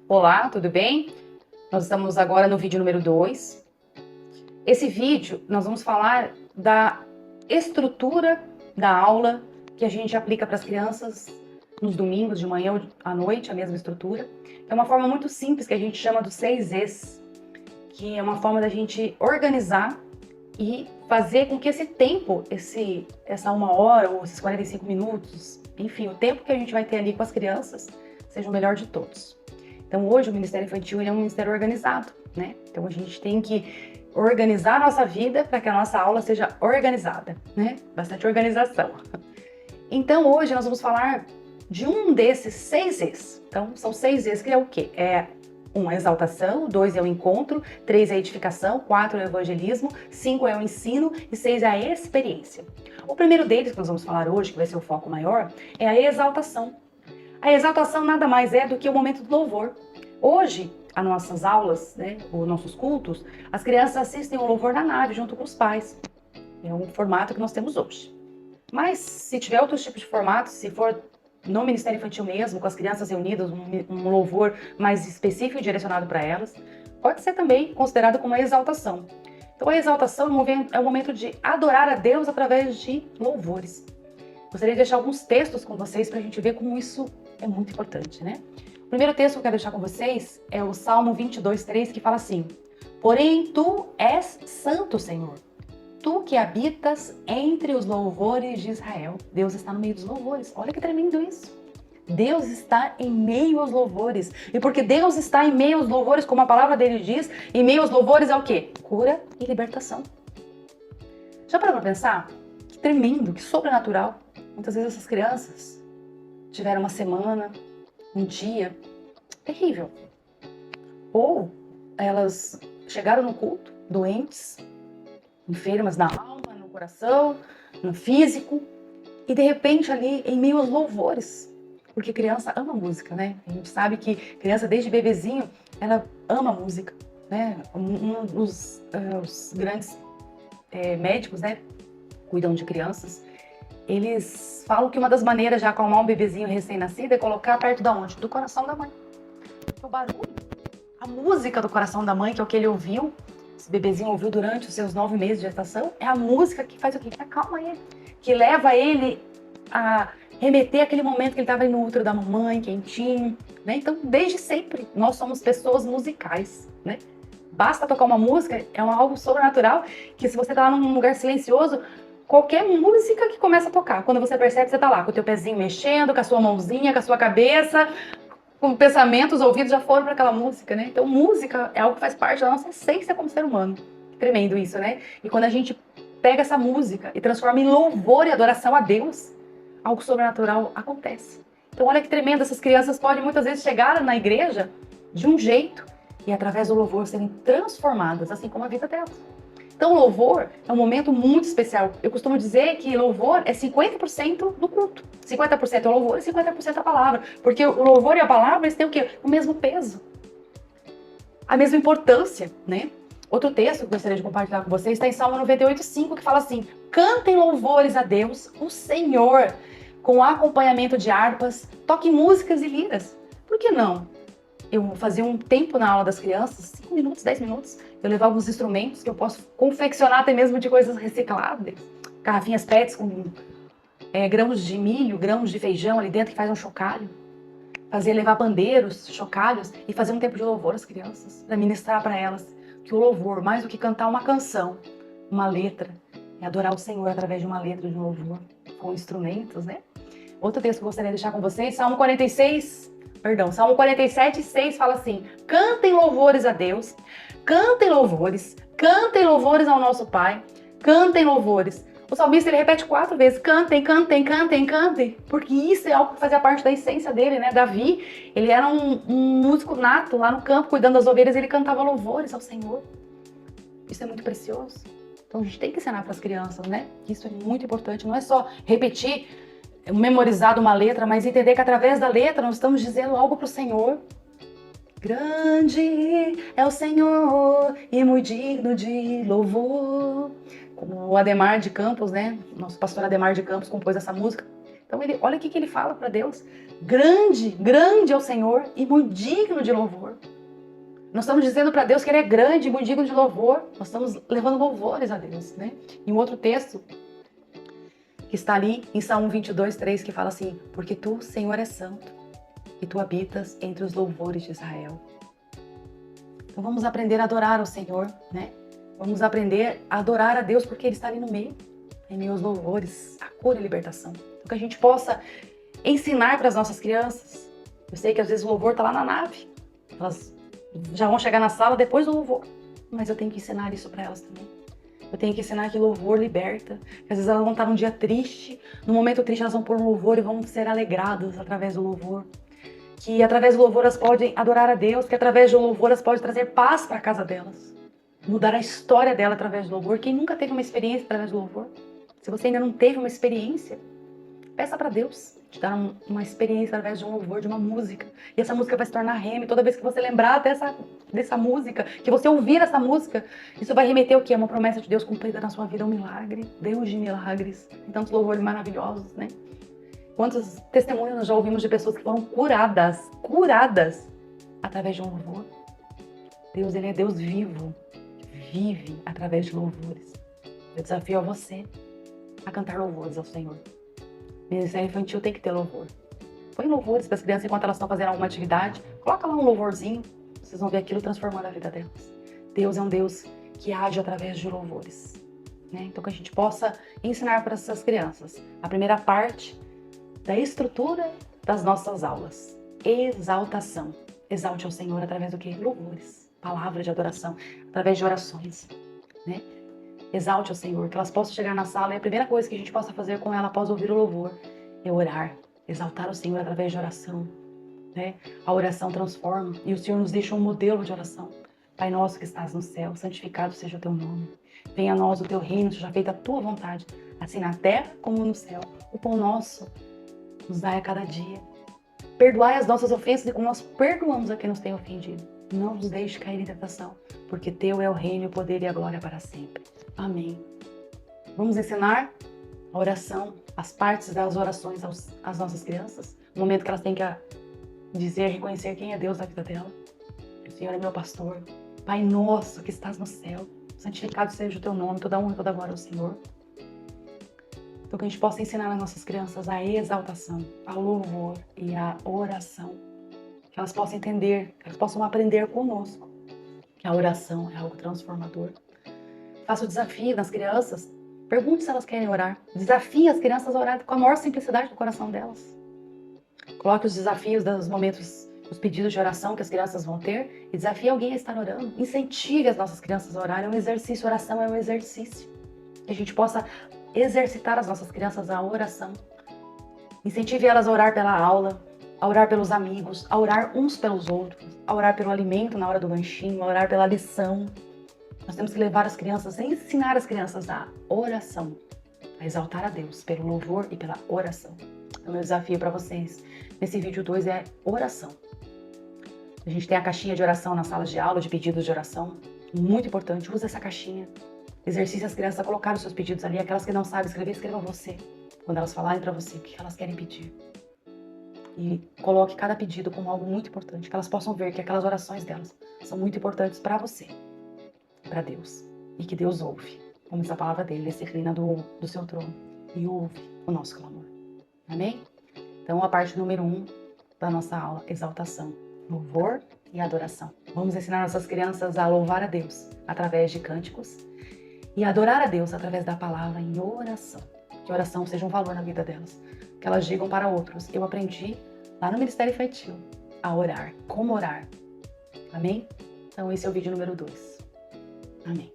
Olá, tudo bem? Nós estamos agora no vídeo número 2. Esse vídeo nós vamos falar da estrutura da aula que a gente aplica para as crianças nos domingos, de manhã ou à noite, a mesma estrutura. É uma forma muito simples que a gente chama dos 6 Es, que é uma forma da gente organizar e fazer com que esse tempo, essa 1 hora ou esses 45 minutos, enfim, o tempo que a gente vai ter ali com as crianças, seja o melhor de todos. Então hoje o Ministério Infantil é um ministério organizado, né? Então a gente tem que organizar a nossa vida para que a nossa aula seja organizada, né? Bastante organização. Então hoje nós vamos falar de um desses 6 Es. Então são 6 Es que é o quê? É 1, a exaltação, 2 é o encontro, 3 é a edificação, 4 é o evangelismo, 5 é o ensino e 6 é a experiência. O primeiro deles que nós vamos falar hoje, que vai ser o foco maior, é a exaltação. A exaltação nada mais é do que o momento do louvor. Hoje, as nossas aulas, né, os nossos cultos, as crianças assistem o louvor na nave junto com os pais. É um formato que nós temos hoje. Mas se tiver outros tipos de formatos, se for no Ministério Infantil mesmo, com as crianças reunidas, um louvor mais específico e direcionado para elas, pode ser também considerado como uma exaltação. Então a exaltação é um momento de adorar a Deus através de louvores. Gostaria de deixar alguns textos com vocês para a gente ver como isso é muito importante, né? O primeiro texto que eu quero deixar com vocês é o Salmo 22:3, que fala assim: Porém, tu és santo, Senhor, tu que habitas entre os louvores de Israel. Deus está no meio dos louvores. Olha que tremendo isso. Deus está em meio aos louvores. E porque Deus está em meio aos louvores, como a palavra dele diz, em meio aos louvores é o quê? Cura e libertação. Já parou para pensar? Que tremendo, que sobrenatural. Muitas vezes essas crianças tiveram uma semana, um dia terrível. Ou elas chegaram no culto doentes, enfermas na alma, no coração, no físico, e de repente ali em meio aos louvores, porque criança ama música, né? A gente sabe que criança desde bebezinho, ela ama música, né? Os grandes médicos, né, cuidam de crianças. Eles falam que uma das maneiras de acalmar um bebezinho recém-nascido é colocar perto da onde? Do coração da mãe. O barulho, a música do coração da mãe, que é o que ele ouviu, esse bebezinho ouviu durante os seus 9 meses de gestação, é a música que faz o quê? Que acalma ele, que leva ele a remeter aquele momento que ele estava no útero da mamãe, quentinho, né? Então, desde sempre, nós somos pessoas musicais, né? Basta tocar uma música, é algo sobrenatural, que se você tá lá num lugar silencioso, qualquer música que começa a tocar, quando você percebe, você tá lá com o teu pezinho mexendo, com a sua mãozinha, com a sua cabeça, com o pensamento, os ouvidos já foram para aquela música, né? Então, música é algo que faz parte da nossa essência como ser humano. Tremendo isso, né? E quando a gente pega essa música e transforma em louvor e adoração a Deus, algo sobrenatural acontece. Então, olha que tremendo, essas crianças podem muitas vezes chegar na igreja de um jeito e através do louvor serem transformadas, assim como a vida delas. Então, o louvor é um momento muito especial. Eu costumo dizer que louvor é 50% do culto. 50% é o louvor e 50% a palavra. Porque o louvor e a palavra, eles têm o quê? O mesmo peso. A mesma importância, né? Outro texto que eu gostaria de compartilhar com vocês está em Salmo 98:5, que fala assim: Cantem louvores a Deus, o Senhor, com acompanhamento de harpas, toquem músicas e liras. Por que não? Eu fazia um tempo na aula das crianças, 5 minutos, 10 minutos, eu levava alguns instrumentos que eu posso confeccionar até mesmo de coisas recicláveis, garrafinhas PETs com grãos de milho, grãos de feijão ali dentro que faz um chocalho. Fazia levar bandeiros, chocalhos e fazer um tempo de louvor às crianças, para ministrar para elas que o louvor, mais do que cantar uma canção, uma letra, é adorar o Senhor através de uma letra, de um louvor, com instrumentos, né? Outro texto que eu gostaria de deixar com vocês, Salmo 47:6 fala assim: Cantem louvores a Deus, cantem louvores ao nosso Pai, cantem louvores. O salmista ele repete 4 vezes: cantem, cantem, cantem, cantem, porque isso é algo que fazia parte da essência dele, né? Davi, ele era um músico nato lá no campo, cuidando das ovelhas, e ele cantava louvores ao Senhor. Isso é muito precioso. Então a gente tem que ensinar para as crianças, né? Isso é muito importante. Não é só repetir, memorizar uma letra, mas entender que através da letra nós estamos dizendo algo para o Senhor. Grande é o Senhor e muito digno de louvor. Como o Ademar de Campos, né? Nosso pastor Ademar de Campos compôs essa música. Então, olha o que ele fala para Deus. Grande, grande é o Senhor e muito digno de louvor. Nós estamos dizendo para Deus que Ele é grande e muito digno de louvor. Nós estamos levando louvores a Deus, né? E um outro texto que está ali em Salmo 22:3, que fala assim: porque tu, Senhor, és santo e tu habitas entre os louvores de Israel. Então vamos aprender a adorar o Senhor, né? Vamos aprender a adorar a Deus porque Ele está ali no meio, em meio aos louvores, a cura e a libertação. Então que a gente possa ensinar para as nossas crianças. Eu sei que às vezes o louvor está lá na nave, elas já vão chegar na sala depois do louvor, mas eu tenho que ensinar isso para elas também. Eu tenho que ensinar que louvor liberta, que às vezes elas vão estar num dia triste, no momento triste elas vão pôr um louvor e vão ser alegradas através do louvor. Que através do louvor elas podem adorar a Deus, que através do louvor elas podem trazer paz para a casa delas. Mudar a história dela através do louvor. Quem nunca teve uma experiência através do louvor? Se você ainda não teve uma experiência, peça para Deus te dar uma experiência através de um louvor, de uma música. E essa música vai se tornar rema. Toda vez que você lembrar dessa música, que você ouvir essa música, isso vai remeter o quê? Uma promessa de Deus cumprida na sua vida, um milagre. Deus de milagres. Tem tantos louvores maravilhosos, né? Quantos testemunhos nós já ouvimos de pessoas que foram curadas através de um louvor. Deus, Ele é Deus vivo, vive através de louvores. Eu desafio a você a cantar louvores ao Senhor. Ministério infantil tem que ter louvor. Põe louvores para as crianças enquanto elas estão fazendo alguma atividade. Coloca lá um louvorzinho, vocês vão ver aquilo transformando a vida delas. Deus é um Deus que age através de louvores, né? Então que a gente possa ensinar para essas crianças a primeira parte da estrutura das nossas aulas. Exaltação. Exalte ao Senhor através do quê? Louvores. Palavra de adoração. Através de orações, né? Exalte ao Senhor. Que elas possam chegar na sala e a primeira coisa que a gente possa fazer com ela após ouvir o louvor é orar. Exaltar o Senhor através de oração, né? A oração transforma e o Senhor nos deixa um modelo de oração. Pai nosso que estás no céu, santificado seja o teu nome. Venha a nós o teu reino, seja feita a tua vontade, assim na terra como no céu. O pão nosso nos dai a cada dia. Perdoai as nossas ofensas e como nós perdoamos a quem nos tem ofendido. Não nos deixe cair em tentação, porque teu é o reino, o poder e a glória para sempre. Amém. Vamos ensinar a oração, as partes das orações às nossas crianças. No momento que elas têm que dizer, reconhecer quem é Deus na vida dela. O Senhor é meu pastor. Pai nosso que estás no céu, santificado seja o teu nome, toda honra e toda glória ao Senhor. Então que a gente possa ensinar as nossas crianças a exaltação, ao louvor e a oração. Que elas possam entender, que elas possam aprender conosco que a oração é algo transformador. Faça o desafio nas crianças. Pergunte se elas querem orar. Desafie as crianças a orar com a maior simplicidade do coração delas. Coloque os desafios dos momentos, os pedidos de oração que as crianças vão ter e desafie alguém a estar orando. Incentive as nossas crianças a orar. É um exercício, oração é um exercício. Que a gente possa exercitar as nossas crianças a oração. Incentive elas a orar pela aula, a orar pelos amigos, a orar uns pelos outros, a orar pelo alimento na hora do lanchinho, a orar pela lição. Nós temos que levar as crianças, ensinar as crianças a oração, a exaltar a Deus pelo louvor e pela oração. O meu desafio para vocês nesse vídeo 2 é oração. A gente tem a caixinha de oração nas salas de aula, de pedidos de oração. Muito importante, use essa caixinha. Exercite as crianças a colocar os seus pedidos ali. Aquelas que não sabem escrever, escreva você. Quando elas falarem para você o que elas querem pedir. E coloque cada pedido como algo muito importante. Que elas possam ver que aquelas orações delas são muito importantes para você, para Deus. E que Deus ouve. Como diz a palavra dele, ele se reclina do seu trono e ouve o nosso clamor. Amém? Então a parte número 1 da nossa aula, exaltação, louvor e adoração. Vamos ensinar nossas crianças a louvar a Deus através de cânticos e adorar a Deus através da palavra em oração. Que a oração seja um valor na vida delas. Que elas digam para outros, eu aprendi lá no Ministério Infantil a orar, como orar. Amém? Então esse é o vídeo número 2. Amém.